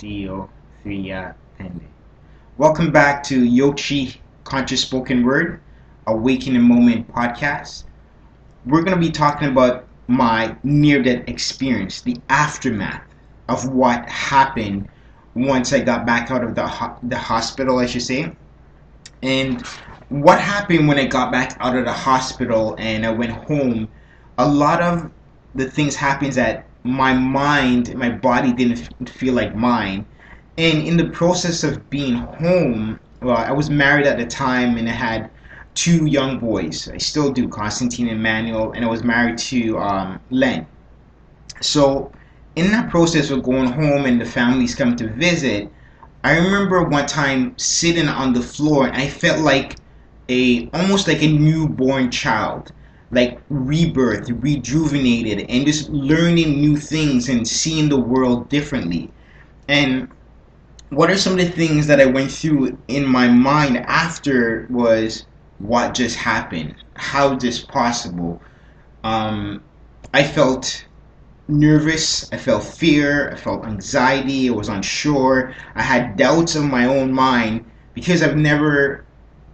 Tale Ep3. Welcome back to Yokchi-Conscious Spoken Word, Awakening Moment podcast. We're going to be talking about my near-death experience, the aftermath of what happened once I got back out of the hospital, I should say. And what happened when I got back out of the hospital and I went home, a lot of the things happens that my mind, my body didn't feel like mine. And in the process of being home, well, I was married at the time and I had two young boys. I still do, Constantine and Manuel, and I was married to Len. So in that process of going home and the families come to visit, I remember one time sitting on the floor and I felt like almost like a newborn child, like rebirth, rejuvenated, and just learning new things and seeing the world differently. And what are some of the things that I went through in my mind after was what just happened? How is this possible? I felt nervous, I felt fear, I felt anxiety, I was unsure, I had doubts of my own mind because I never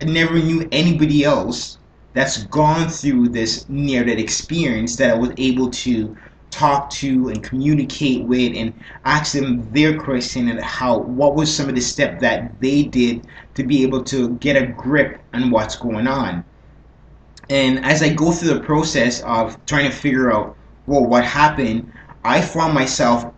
knew anybody else that's gone through this near-death experience that I was able to talk to and communicate with and ask them their question and what was some of the steps that they did to be able to get a grip on what's going on. And as I go through the process of trying to figure out what happened, I found myself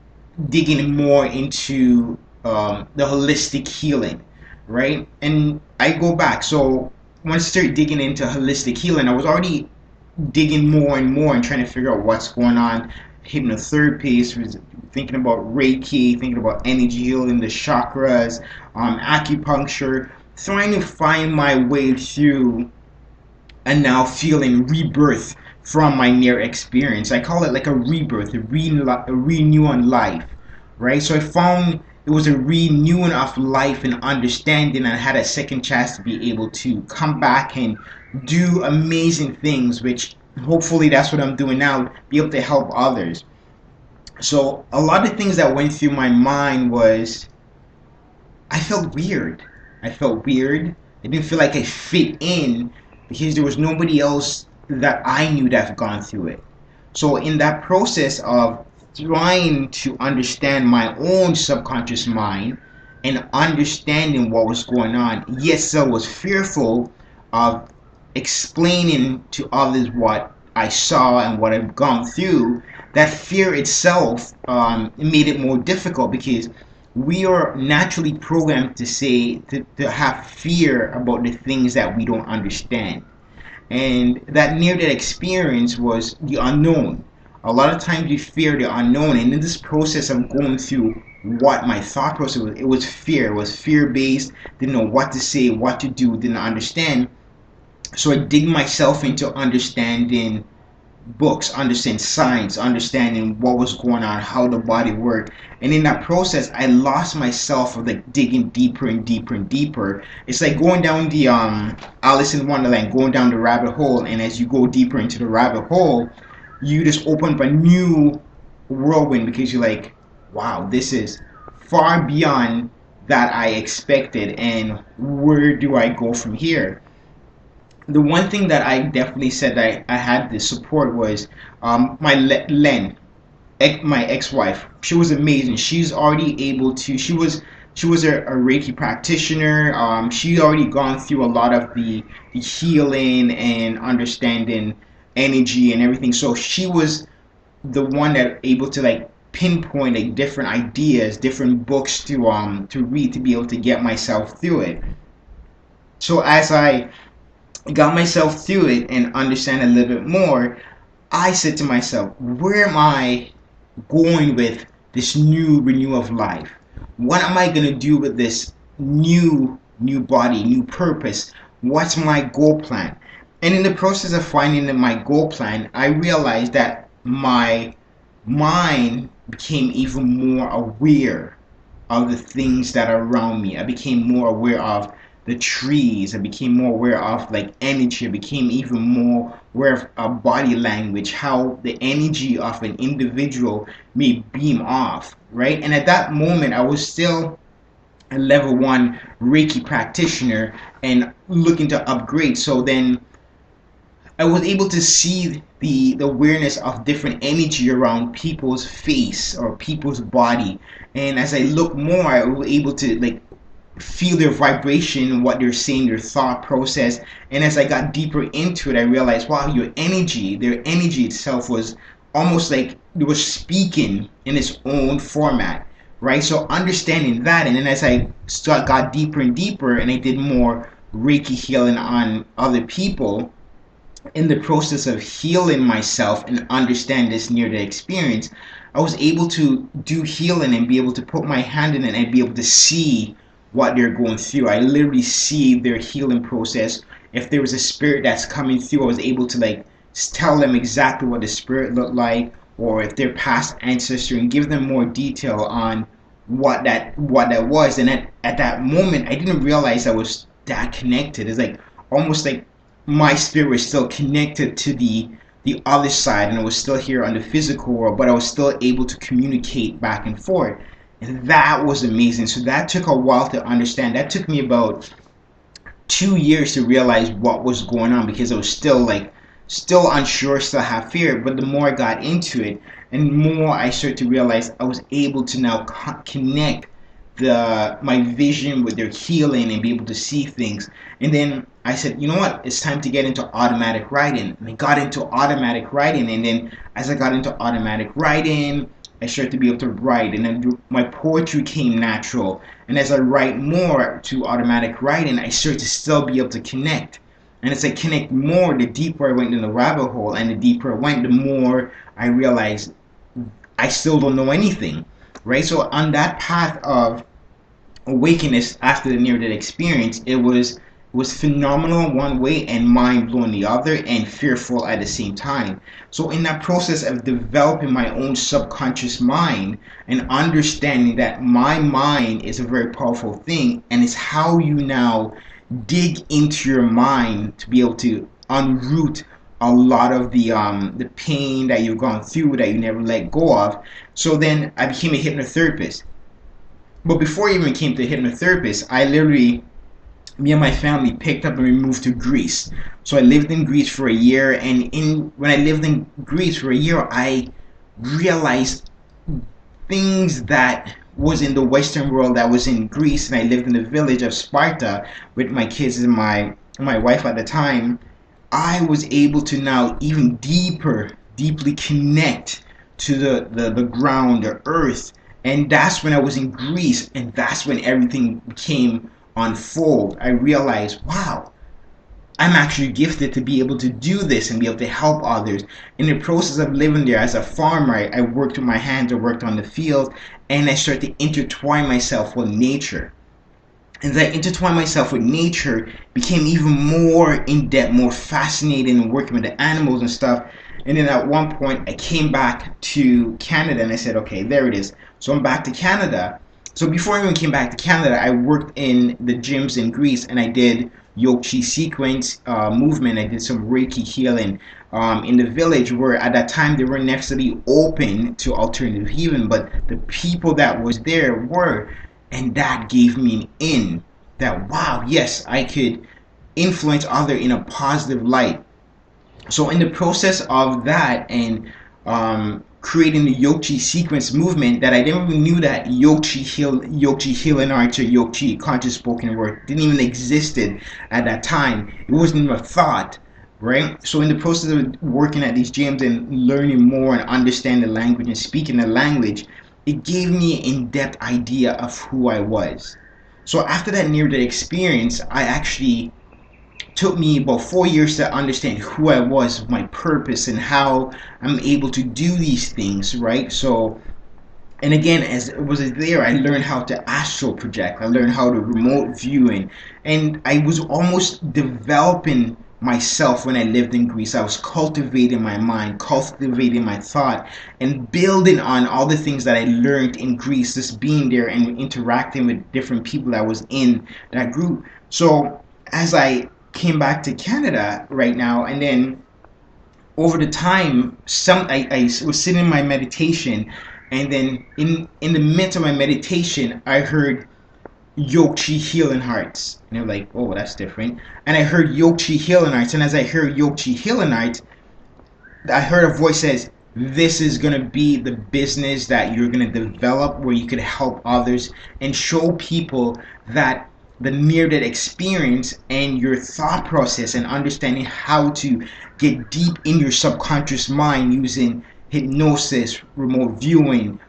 digging more into the holistic healing, right? And I go back. So when I started digging into holistic healing, I was already digging more and more and trying to figure out what's going on. Hypnotherapy, was thinking about Reiki, thinking about energy healing, the chakras, acupuncture, trying to find my way through and now feeling rebirth from my near experience. I call it like a rebirth, a renew on life, right? So I found it was a renewing of life and understanding, and I had a second chance to be able to come back and do amazing things, which hopefully that's what I'm doing now, be able to help others. So a lot of things that went through my mind was I felt weird. I felt weird. I didn't feel like I fit in because there was nobody else that I knew that had gone through it. So in that process of trying to understand my own subconscious mind and understanding what was going on, yes, I was fearful of explaining to others what I saw and what I've gone through. That fear itself made it more difficult because we are naturally programmed to have fear about the things that we don't understand. And that near-death experience was the unknown. A lot of times we fear the unknown, and in this process of going through what my thought process was, it was fear. It was fear-based, didn't know what to say, what to do, didn't understand. So I dig myself into understanding books, understanding science, understanding what was going on, how the body worked. And in that process, I lost myself of like digging deeper and deeper and deeper. It's like going down the Alice in Wonderland, going down the rabbit hole. And as you go deeper into the rabbit hole, you just open up a new whirlwind because you're like, wow, this is far beyond that I expected. And where do I go from here? The one thing that I definitely said that I had the support was Len, my ex-wife. She was amazing. She's already able to. She was a Reiki practitioner. She already gone through a lot of the healing and understanding energy and everything. So she was the one that able to like pinpoint like different ideas, different books to read to be able to get myself through it. So as I got myself through it and understand a little bit more, I said to myself, where am I going with this new renewal of life? What am I going to do with this new body, new purpose? What's my goal plan? And in the process of finding my goal plan, I realized that my mind became even more aware of the things that are around me. I became more aware of the trees. I became more aware of like energy. I became even more aware of body language, how the energy of an individual may beam off, right? And at that moment, I was still a level one Reiki practitioner and looking to upgrade. So then I was able to see the awareness of different energy around people's face or people's body. And as I look more, I was able to like feel their vibration, what they're saying, their thought process. And as I got deeper into it, I realized, wow, their energy itself was almost like it was speaking in its own format, right? So understanding that, and then as I got deeper and deeper, and I did more Reiki healing on other people, in the process of healing myself and understand this near death experience, I was able to do healing and be able to put my hand in it and be able to see what they're going through. I literally see their healing process. If there was a spirit that's coming through, I was able to like tell them exactly what the spirit looked like, or if their past ancestor, and give them more detail on what that was. And at that moment, I didn't realize I was that connected. It's like almost like my spirit was still connected to the other side, and I was still here on the physical world, but I was still able to communicate back and forth. And that was amazing. So that took a while to understand. That took me about 2 years to realize what was going on, because I was still unsure, still have fear. But the more I got into it and more I started to realize, I was able to now connect my vision with their healing and be able to see things. And then I said, you know what, it's time to get into automatic writing. And I got into automatic writing, and then as I got into automatic writing, I started to be able to write, and then my poetry came natural. And as I write more to automatic writing, I started to still be able to connect. And as I connect more, the deeper I went in the rabbit hole, and the deeper I went, the more I realized I still don't know anything, right? So on that path of awakeness after the near-death experience, it was phenomenal one way and mind-blowing the other, and fearful at the same time. So in that process of developing my own subconscious mind and understanding that my mind is a very powerful thing, and it's how you now dig into your mind to be able to unroot a lot of the pain that you've gone through that you never let go of. So then I became a hypnotherapist. But before I even came to hypnotherapist, me and my family picked up and we moved to Greece. So I lived in Greece for a year, and when I lived in Greece for a year, I realized things that was in the Western world that was in Greece, and I lived in the village of Sparta with my kids and my wife at the time. I was able to now even deeply connect to the ground, the earth. And that's when I was in Greece, and that's when everything became unfold. I realized, wow, I'm actually gifted to be able to do this and be able to help others. In the process of living there as a farmer, I worked with my hands, I worked on the field, and I started to intertwine myself with nature. And as I intertwined myself with nature, became even more in-depth, more fascinating, and working with the animals and stuff. And then at one point, I came back to Canada, and I said, okay, there it is. So I'm back to Canada. So before I even came back to Canada, I worked in the gyms in Greece, and I did Yokchi sequence movement. I did some Reiki healing in the village, where at that time they weren't necessarily open to alternative healing, but the people that was there were. And that gave me an in that, wow, yes, I could influence others in a positive light. So in the process of that, and creating the Yokchi sequence movement, that I never even knew that Yokchi healing arts or Yokchi-Conscious spoken word didn't even existed at that time. It wasn't even a thought, right? So in the process of working at these gyms and learning more and understanding the language and speaking the language, it gave me an in-depth idea of who I was. So after that near-death experience, I actually took me about 4 years to understand who I was, my purpose, and how I'm able to do these things, right? So, and again, as it was there, I learned how to astral project. I learned how to remote viewing, and I was almost developing myself when I lived in Greece. I was cultivating my mind, cultivating my thought, and building on all the things that I learned in Greece, just being there and interacting with different people that was in that group. So as I came back to Canada right now, and then over the time, I was sitting in my meditation, and then in the midst of my meditation, I heard Yokchi Healing Hearts, and they're like, oh, that's different. And I heard Yokchi Healing Hearts, and as I heard Yokchi Healing Hearts, I heard a voice says, this is going to be the business that you're going to develop where you could help others and show people that the near-death experience and your thought process and understanding how to get deep in your subconscious mind using hypnosis, remote viewing,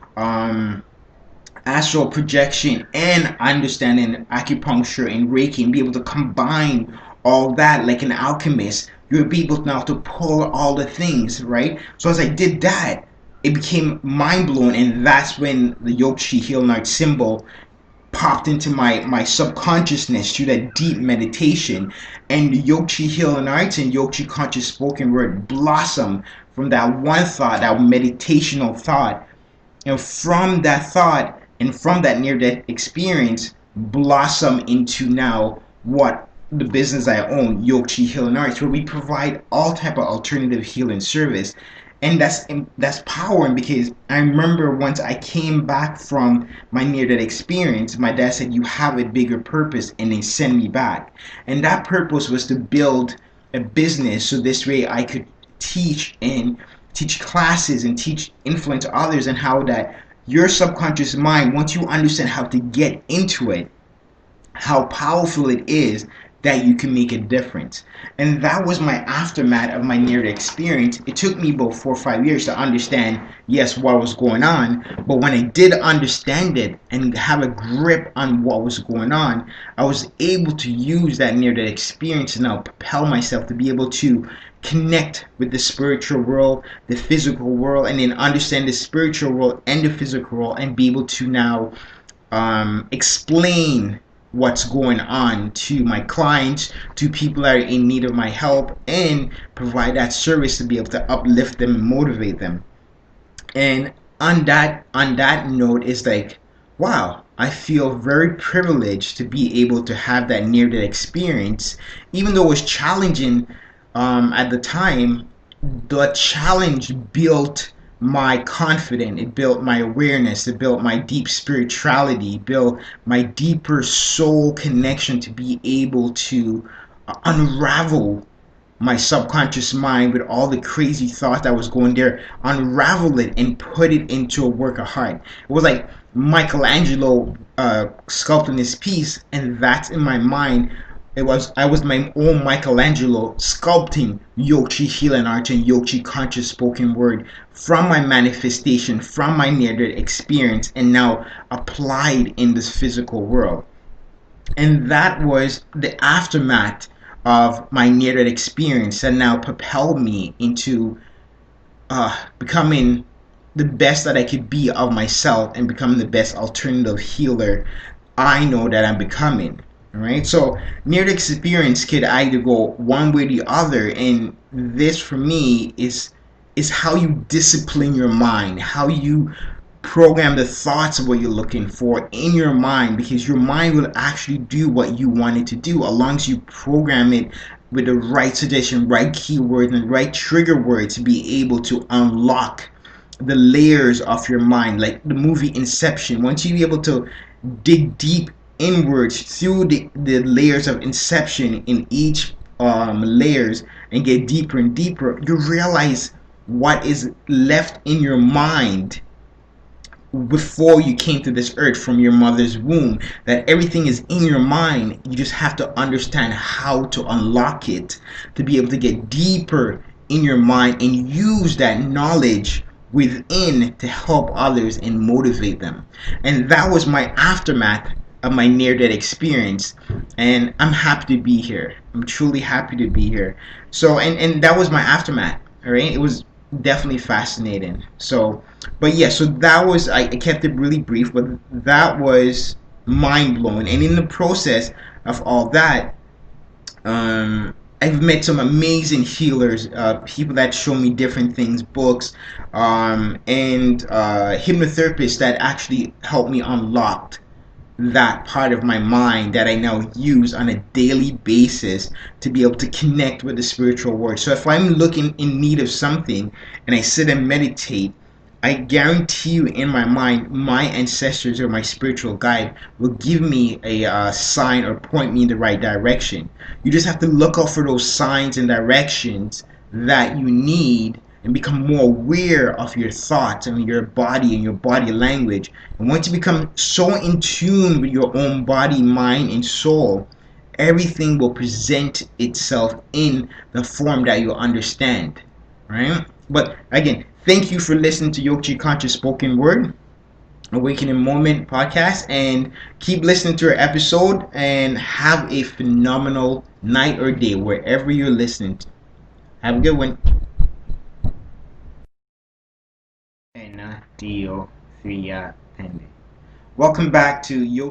astral projection, and understanding acupuncture and Reiki, and be able to combine all that like an alchemist. You'll be able now to pull all the things, right? So as I did that, it became mind blowing, and that's when the Yokchi Healing Art symbol popped into my subconsciousness through that deep meditation, and the Yokchi Healing Arts and Yokchi-Conscious spoken word blossom from that one thought, that meditational thought, and from that thought and from that near-death experience blossom into now what the business I own, Yokchi Healing Arts, where we provide all type of alternative healing service. And that's powering, because I remember once I came back from my near-death experience, my dad said, you have a bigger purpose, and they sent me back. And that purpose was to build a business so this way I could teach classes and influence others, and how that your subconscious mind, once you understand how to get into it, how powerful it is, that you can make a difference. And that was my aftermath of my near-death experience. It took me about 4 or 5 years to understand, yes, what was going on. But when I did understand it and have a grip on what was going on, I was able to use that near-death experience to now propel myself to be able to connect with the spiritual world, the physical world, and then understand the spiritual world and the physical world, and be able to now explain what's going on to my clients, to people that are in need of my help, and provide that service to be able to uplift them and motivate them. And on that note, it's like, wow, I feel very privileged to be able to have that near-death experience, even though it was challenging. At the time, the challenge built my confidence, it built my awareness, it built my deep spirituality, built my deeper soul connection to be able to unravel my subconscious mind with all the crazy thoughts that was going there, unravel it and put it into a work of art. It was like Michelangelo sculpting this piece, and that's in my mind. I was my own Michelangelo sculpting Yokchi Healing Art and Yokchi-Conscious spoken word from my manifestation, from my near-death experience, and now applied in this physical world. And that was the aftermath of my near-death experience that now propelled me into becoming the best that I could be of myself, and becoming the best alternative healer I know that I'm becoming. Alright, so near-death experience could either go one way or the other, and this for me is how you discipline your mind, how you program the thoughts of what you're looking for in your mind, because your mind will actually do what you want it to do, as long as you program it with the right suggestion, right keywords, and right trigger words to be able to unlock the layers of your mind, like the movie Inception. Once you're able to dig deep inwards through the layers of inception in each layers, and get deeper and deeper, you realize what is left in your mind before you came to this earth from your mother's womb, that everything is in your mind. You just have to understand how to unlock it, to be able to get deeper in your mind and use that knowledge within to help others and motivate them. And that was my aftermath of my near-death experience, and I'm happy to be here. I'm truly happy to be here. So and that was my aftermath. All right, it was definitely fascinating. So but yeah, so that was, I kept it really brief, but that was mind-blowing. And in the process of all that, I've met some amazing healers, people that show me different things, books, and hypnotherapists that actually helped me unlock that part of my mind that I now use on a daily basis to be able to connect with the spiritual world. So if I'm looking in need of something and I sit and meditate, I guarantee you in my mind, my ancestors or my spiritual guide will give me a sign or point me in the right direction. You just have to look out for those signs and directions that you need and become more aware of your thoughts and your body and your body language. And once you become so in tune with your own body, mind, and soul, everything will present itself in the form that you understand. Right? But again, thank you for listening to Yokchi-Conscious Spoken Word, Awakening Moment podcast, and keep listening to our episode and have a phenomenal night or day wherever you're listening to. Have a good one. Tale Ep3. Welcome back to Yokchi.